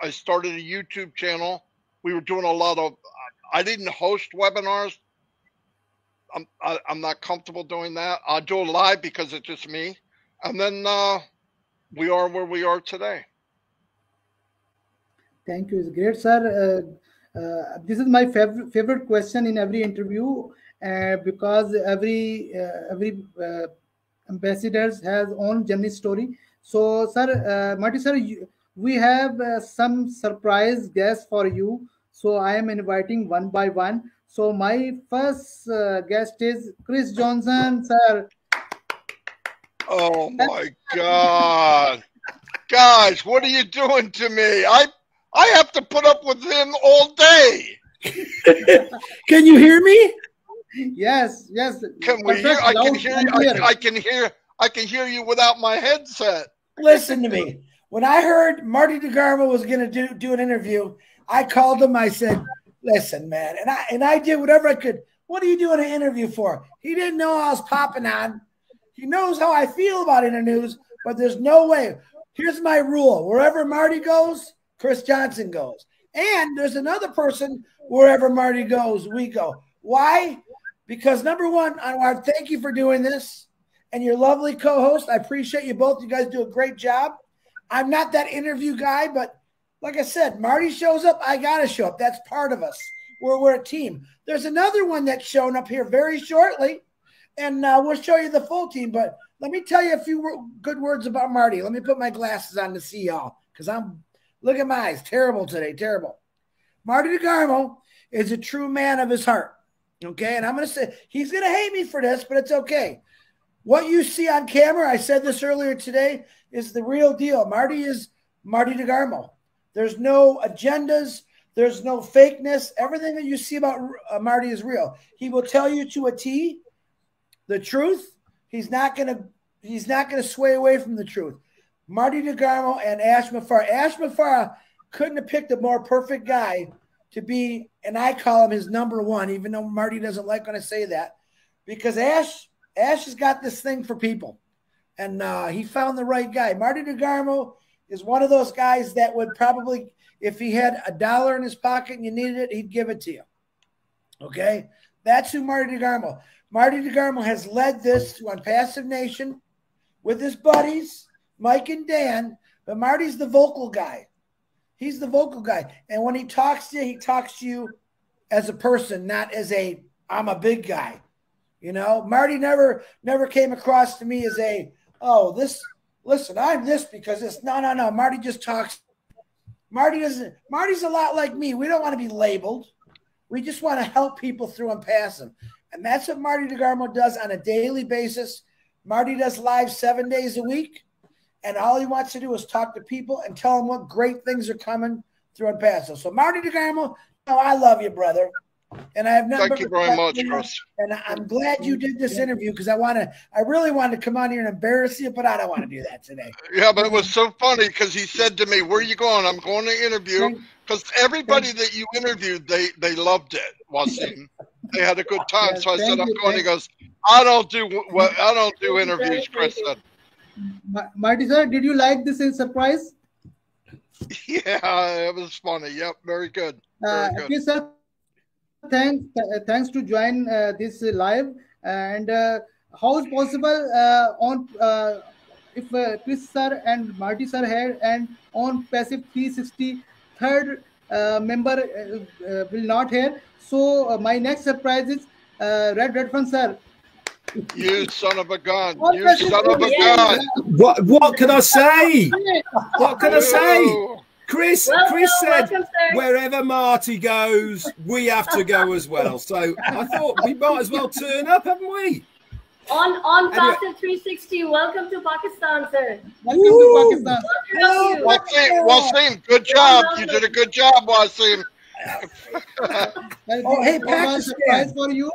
I started a YouTube channel. We were doing a lot of. I didn't host webinars. I'm not comfortable doing that. I'll do it live because it's just me, and then we are where we are today. Thank you. It's great, sir. This is my favorite question in every interview because every ambassadors has own journey story. So, sir, Marty, sir, we have some surprise guests for you. So, I am inviting one by one. So, my first guest is Chris Johnson, sir. Oh my God, guys, what are you doing to me? I have to put up with him all day. Can you hear me? Yes, yes. Can we hear? I can hear you. I can hear you without my headset. Listen to me. When I heard Marty DeGarmo was going to do an interview, I called him. I said, "Listen, man," and I did whatever I could. What are you doing an interview for? He didn't know I was popping on. He knows how I feel about interviews, but there's no way. Here's my rule: wherever Marty goes, Chris Johnson goes. And there's another person, wherever Marty goes, we go. Why? Because number one, I want to thank you for doing this and your lovely co-host. I appreciate you both. You guys do a great job. I'm not that interview guy, but like I said, Marty shows up, I got to show up. That's part of us. We're a team. There's another one that's showing up here very shortly, and we'll show you the full team. But let me tell you a few good words about Marty. Let me put my glasses on to see y'all because look at my eyes. Terrible today. Terrible. Marty DeGarmo is a true man of his heart. Okay. And I'm going to say he's going to hate me for this, but it's okay. What you see on camera, I said this earlier today, is the real deal. Marty is Marty DeGarmo. There's no agendas. There's no fakeness. Everything that you see about Marty is real. He will tell you to a T the truth. He's not going to sway away from the truth. Marty DeGarmo and Ash Mufareh. Ash Mufareh couldn't have picked a more perfect guy to be, and I call him his number one, even though Marty doesn't like when I say that, because Ash has got this thing for people, and he found the right guy. Marty DeGarmo is one of those guys that would probably, if he had $1 in his pocket and you needed it, he'd give it to you. Okay? That's who Marty DeGarmo. Marty DeGarmo has led this on Passive Nation with his buddies, Mike and Dan, but Marty's the vocal guy. He's the vocal guy. And when he talks to you as a person, not as I'm a big guy. You know, Marty never came across to me as listen, I'm this because it's no. Marty just talks. Marty's a lot like me. We don't want to be labeled. We just want to help people through and pass them. And that's what Marty DeGarmo does on a daily basis. Marty does live 7 days a week. And all he wants to do is talk to people and tell them what great things are coming through El Paso. So, Marty DeGarmo, I love you, brother. And I have nothing Thank you very much, Chris. And I'm glad you did this interview because I really wanted to come on here and embarrass you, but I don't want to do that today. Yeah, but it was so funny because he said to me, "Where are you going?" I'm going to interview, because everybody that you interviewed, they loved it, Wasim. They had a good time. So I said, "I'm going." He goes, I don't do interviews," Chris said. Marty sir, did you like this surprise? Yeah, it was funny. Yep, very good. Very good. Okay, sir. Thanks to join this live. And how is possible if Chris sir and Marty sir had and on Passive 360 third member will not here. So my next surprise is Redfern sir. You son of a gun! You son of a gun! What can I say? What can I say? Chris said wherever Marty goes, we have to go as well. So I thought we might as well turn up, haven't we? On Passive 360, welcome to Pakistan, sir. Welcome to Pakistan. Wasim, good job. You did a good job, Wasim. Hey, Pakistan, for you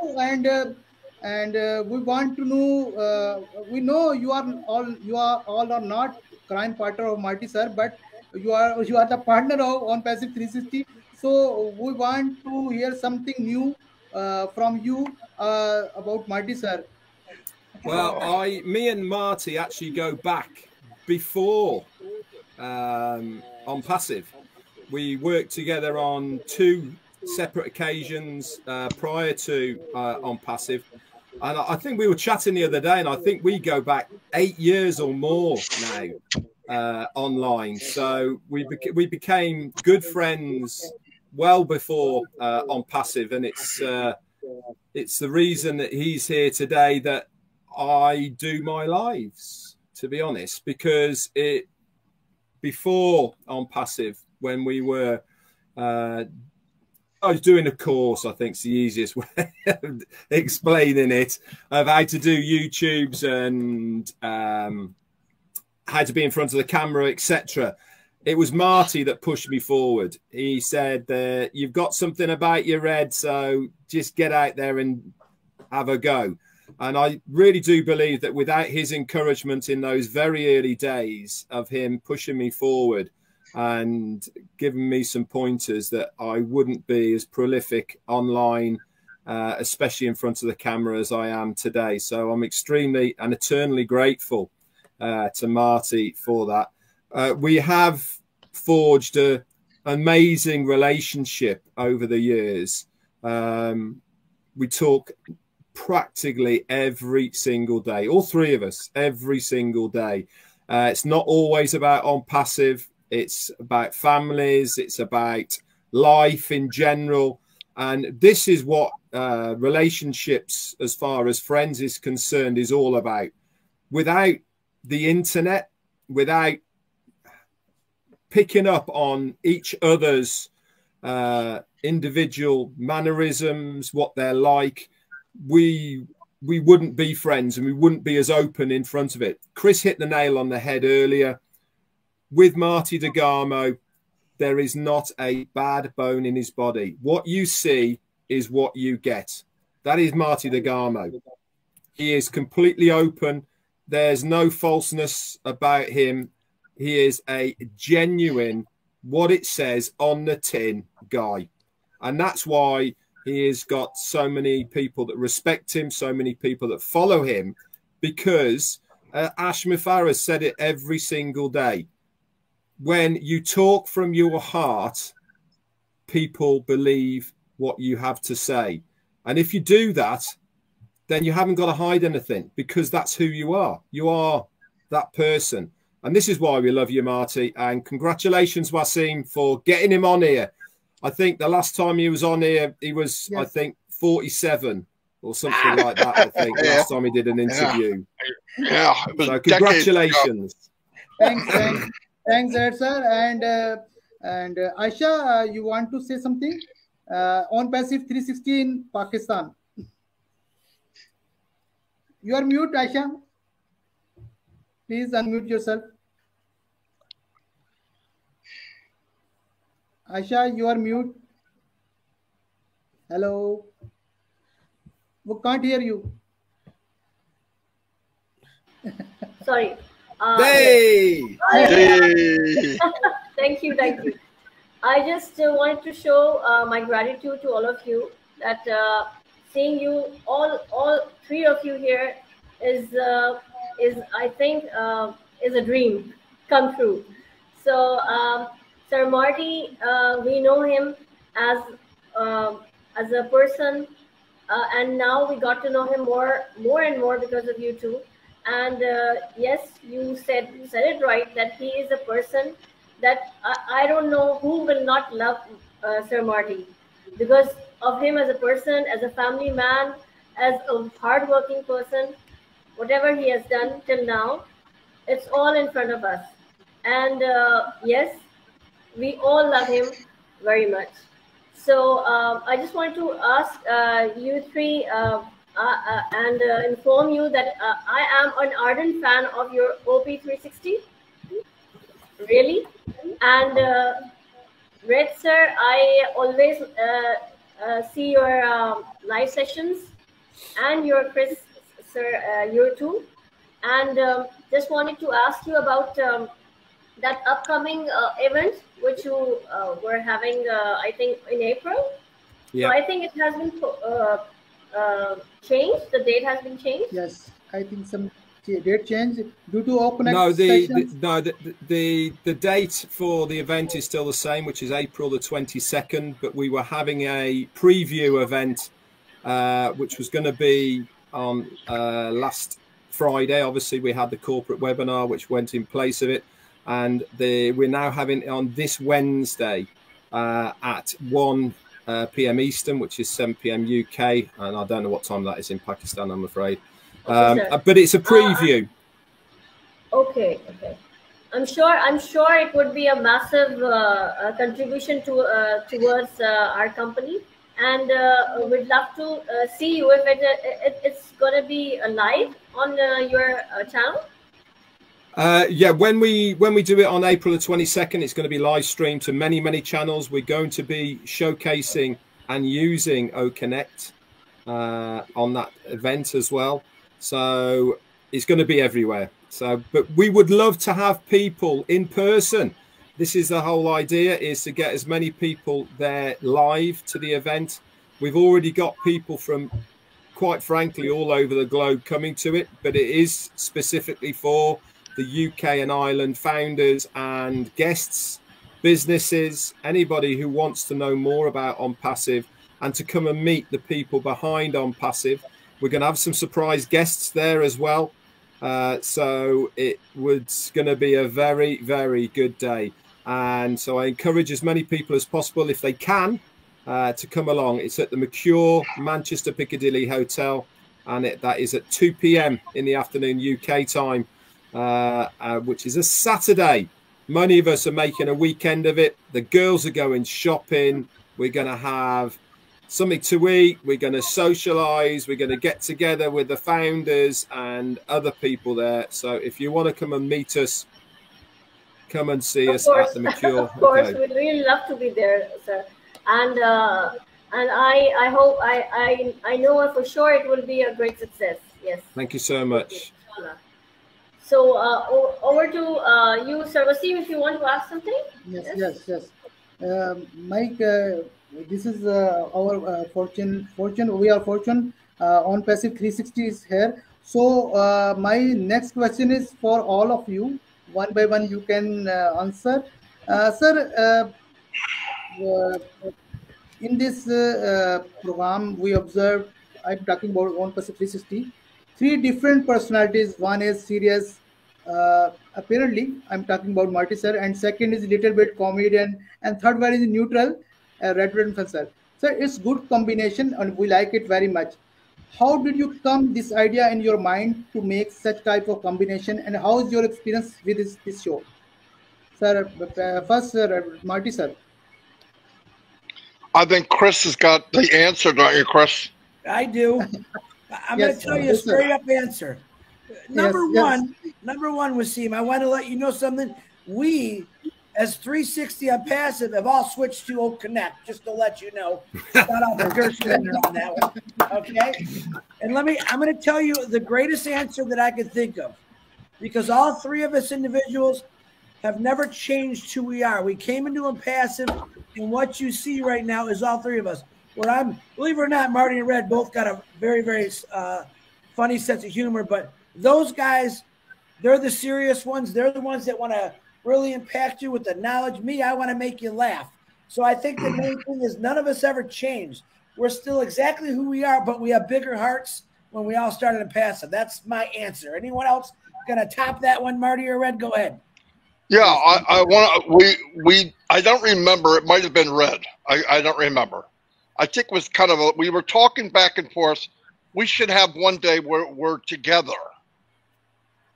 and we want to know. We know you are all or not crime partner of Marty sir, but you are the partner on Passive 360. So we want to hear something new from you about Marty sir. Well, me and Marty actually go back before on Passive. We worked together on 2 separate occasions prior to On Passive. And I think we were chatting the other day, and I think we go back 8 years or more now online. So we became good friends well before On Passive, and it's the reason that he's here today that I do my lives, to be honest, because before On Passive, when we were I was doing a course, I think is the easiest way of explaining it, of how to do YouTubes and how to be in front of the camera, etc. It was Marty that pushed me forward. He said, you've got something about your head, so just get out there and have a go. And I really do believe that without his encouragement in those very early days of him pushing me forward and giving me some pointers, that I wouldn't be as prolific online, especially in front of the camera, as I am today. So I'm extremely and eternally grateful to Marty for that. We have forged an amazing relationship over the years. We talk practically every single day, all 3 of us, every single day. It's not always about On Passive. It's about families. It's about life in general. And this is what relationships, as far as friends is concerned, is all about. Without the internet, without picking up on each other's individual mannerisms, what they're like, we wouldn't be friends, and we wouldn't be as open in front of it. Chris hit the nail on the head earlier. With Marty DeGarmo, there is not a bad bone in his body. What you see is what you get. That is Marty DeGarmo. He is completely open. There's no falseness about him. He is a genuine, what it says on the tin guy. And that's why he has got so many people that respect him, so many people that follow him, because Ash Mufareh said it every single day. When you talk from your heart, people believe what you have to say. And if you do that, then you haven't got to hide anything, because that's who you are. You are that person. And this is why we love you, Marty. And congratulations, Wasim, for getting him on here. I think the last time he was on here, he was, yes, I think, 47 or something like that, I think, last time he did an interview. Yeah. So congratulations. Thanks, sir. And Aisha, you want to say something? On Passive 360 in Pakistan. You are mute, Aisha. Please unmute yourself. Aisha, you are mute. Hello. We can't hear you. Sorry. Hey! Thank you. I just wanted to show my gratitude to all of you, that seeing you all 3 of you here is I think is a dream come true. So Sir Marty, we know him as a person, and now we got to know him more and more because of you two. And yes, you said it right, that he is a person that I don't know who will not love Sir Marty, because of him as a person, as a family man, as a hardworking person. Whatever he has done till now, it's all in front of us. And yes, we all love him very much. So I just wanted to ask you 3 and inform you that I am an ardent fan of your OP360, really. And Red Sir, I always see your live sessions, and your Chris Sir, you too. And just wanted to ask you about that upcoming event which you were having, I think in April. Yeah. So I think it has been changed. The date has been changed. Yes, I think some. date change due to open No, sessions? the date for the event is still the same, which is April the 22nd. But we were having a preview event, which was going to be on last Friday. Obviously, we had the corporate webinar, which went in place of it, and we're now having it on this Wednesday at 1 p.m. Eastern, which is 7 p.m. UK, and I don't know what time that is in Pakistan, I'm afraid. But it's a preview. Okay. I'm sure it would be a massive contribution towards our company, and we'd love to see you if it's going to be live on your channel. Yeah, when we do it on April the 22nd, it's going to be live streamed to many channels. We're going to be showcasing and using OConnect on that event as well. So it's going to be everywhere. So, but we would love to have people in person. This is the whole idea, is to get as many people there live to the event. We've already got people from, quite frankly, all over the globe coming to it, but it is specifically for the UK and Ireland founders and guests, businesses, anybody who wants to know more about OnPassive and to come and meet the people behind OnPassive. We're going to have some surprise guests there as well. So it was going to be a very good day. And so I encourage as many people as possible, if they can, to come along. It's at the Mercure Manchester Piccadilly Hotel, and that is at 2 p.m. in the afternoon UK time, which is a Saturday. Many of us are making a weekend of it. The girls are going shopping. We're going to have something to eat. We're going to socialize. We're going to get together with the founders and other people there. So if you want to come and meet us, come and see us at the Mercure. Of course, we'd really love to be there, sir. And I hope, I know for sure it will be a great success. Yes. Thank you so much. So over to you, sir. Wasim, if you want to ask something. Yes. Mike, this is our Fortune. We are Fortune. OnPassive 360 is here. So my next question is for all of you. One by one, you can answer. Sir, in this program, we observed, I'm talking about OnPassive 360, 3 different personalities. One is serious, apparently, I'm talking about Marty sir, and second is little bit comedian, and third one is neutral, Red Fencer. So it's good combination, and we like it very much. How did you come this idea in your mind to make such type of combination, and how is your experience with this show? Sir, first, Marty sir. I think Chris has got the answer, don't you, Chris? I do. I'm going to tell you a straight up answer. Number one, Wasim, I want to let you know something. We, as 360 OnPassive, have all switched to OConnect, just to let you know. Shout out to Gershwin on that one. Okay? And I'm going to tell you the greatest answer that I could think of, because all 3 of us individuals have never changed who we are. We came into OnPassive, and what you see right now is all 3 of us. Where believe it or not, Marty and Red both got a very funny sense of humor, but those guys, they're the serious ones. They're the ones that want to really impact you with the knowledge. Me, I want to make you laugh. So I think the main thing is none of us ever changed. We're still exactly who we are, but we have bigger hearts when we all started OnPassive. That's my answer. Anyone else going to top that one, Marty or Red? Go ahead. Yeah, I want to. I don't remember. It might have been Red. I don't remember. I think it was kind of we were talking back and forth. We should have one day where we're together,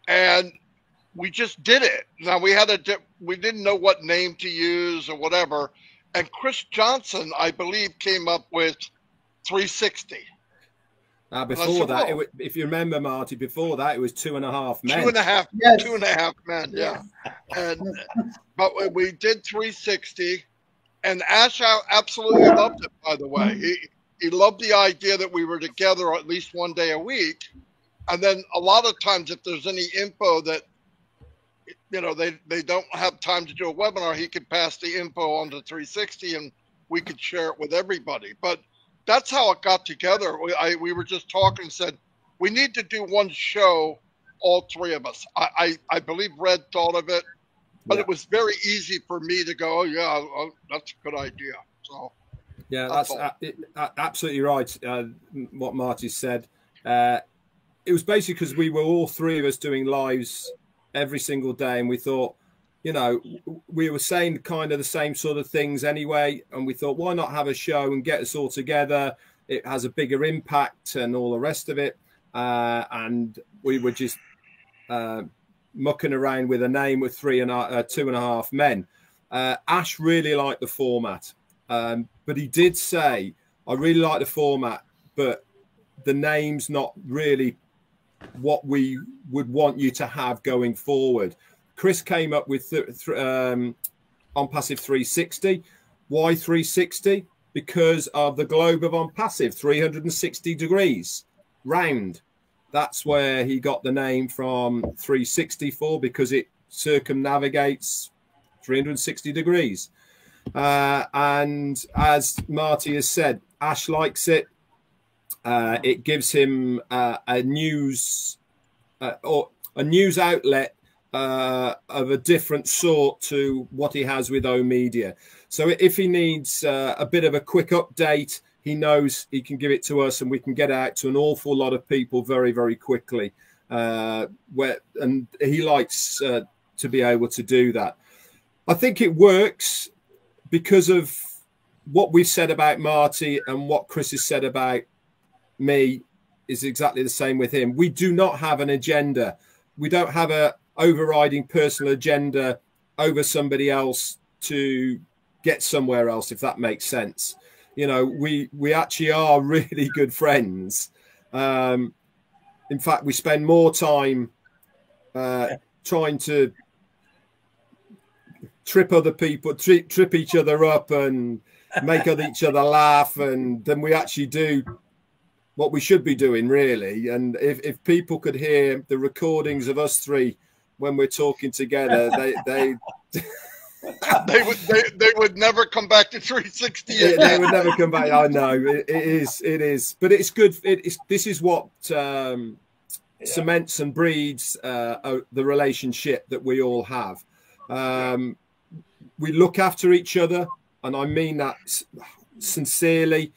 and we just did it. Now we didn't know what name to use or whatever, and Chris Johnson, I believe, came up with 360. Before that, if you remember, Marty, before that it was 2.5 men. 2.5, yes. 2.5 men, yeah. But we did 360. And Ash absolutely loved it, by the way. He loved the idea that we were together at least one day a week. And then a lot of times if there's any info that, they don't have time to do a webinar, he could pass the info on to 360 and we could share it with everybody. But that's how it got together. We were just talking and said, we need to do one show all three of us. I believe Red thought of it, but it was very easy for me to go, oh, yeah, that's a good idea. So yeah, that's absolutely right. What Marty said. It was basically because we were all three of us doing lives every single day, and we thought, you know, we were saying kind of the same sort of things anyway, and we thought, why not have a show and get us all together? It has a bigger impact and all the rest of it. And we were just mucking around with a name with 2.5 men. Ash really liked the format, but he did say, I really like the format, but the name's not really what we would want you to have going forward. Chris came up with On Passive 360. Why 360? Because of the globe of On Passive, 360 degrees round. That's where he got the name from 360 for, because it circumnavigates 360 degrees. And as Marty has said, Ash likes it. It gives him a news outlet of a different sort to what he has with oOh!media. So if he needs a bit of a quick update, he knows he can give it to us, and we can get out to an awful lot of people very, very quickly. And he likes to be able to do that. I think it works because of what we've said about Marty, and what Chris has said about me is exactly the same with him. We do not have an agenda. We don't have a overriding personal agenda over somebody else to get somewhere else, if that makes sense. You know, we actually are really good friends. In fact, we spend more time trying to trip other people, trip each other up and make each other laugh, than we actually do what we should be doing, really. And if people could hear the recordings of us three when we're talking together, they would never come back to 360. They would never come back. I know it is, but it's good. This is what cements and breeds the relationship that we all have. We look after each other, and I mean that sincerely.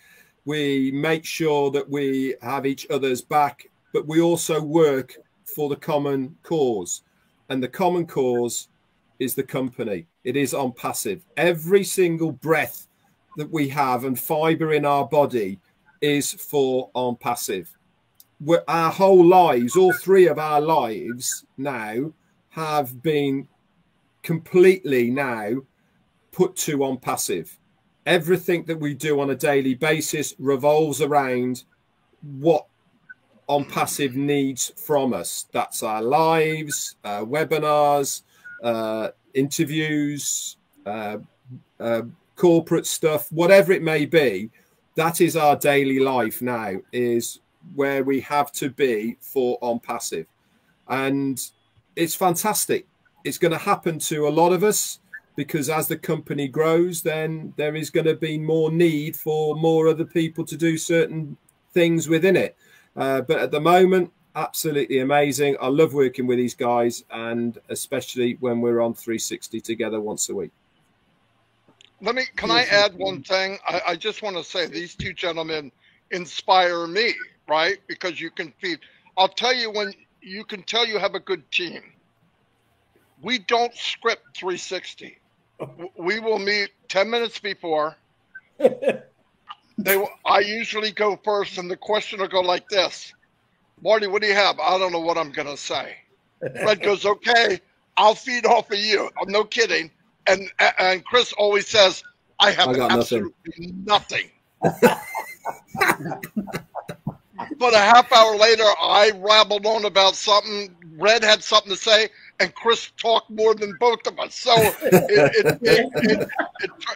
We make sure that we have each other's back, but we also work for the common cause. And the common cause is the company. It is On Passive. Every single breath that we have and fiber in our body is for On Passive. Our whole lives, all three of our lives now, have been completely now put to On Passive. Everything that we do on a daily basis revolves around what On Passive needs from us. That's our lives, webinars, interviews, corporate stuff, whatever it may be. That is our daily life now, is where we have to be for On Passive. And it's fantastic. It's going to happen to a lot of us, because as the company grows, then there is going to be more need for more other people to do certain things within it. But at the moment, absolutely amazing. I love working with these guys, and especially when we're on 360 together once a week. Can I add one thing? I just want to say these two gentlemen inspire me, right? Because you can feed. I'll tell you, when you can tell you have a good team. We don't script 360. We will meet 10 minutes before. I usually go first, and the question will go like this: Marty, what do you have? I don't know what I'm going to say. Fred goes, okay, I'll feed off of you. I'm no kidding. And Chris always says, I have absolutely nothing. But a half hour later, I rabbled on about something. Red had something to say, and Chris talked more than both of us. So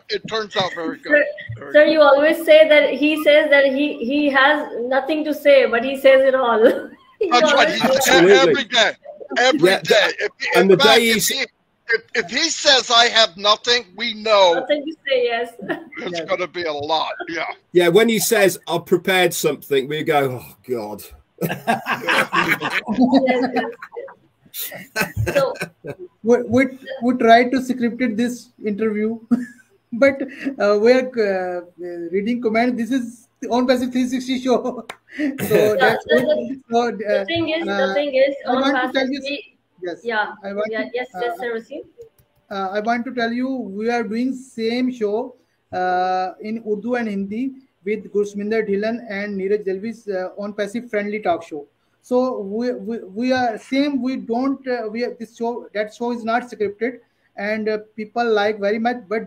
it turns out very good. Sir, you always say that he says that he has nothing to say, but he says it all. That's right. Every day. Every day. If he says I have nothing, we know nothing to say, yes. It's going to be a lot. Yeah. Yeah. When he says I've prepared something, we go, oh God. So we try to scripted this interview, but we're reading comment. This is the On Passive 360 show. So that's the thing is, On Passive. Yes. Yeah. Yes, sir. I want to tell you, we are doing same show in Urdu and Hindi with Gursminder Dhillon and Neeraj Jalvi's On Passive friendly talk show. So we are same. We don't we are, this show, that show is not scripted, and people like very much, but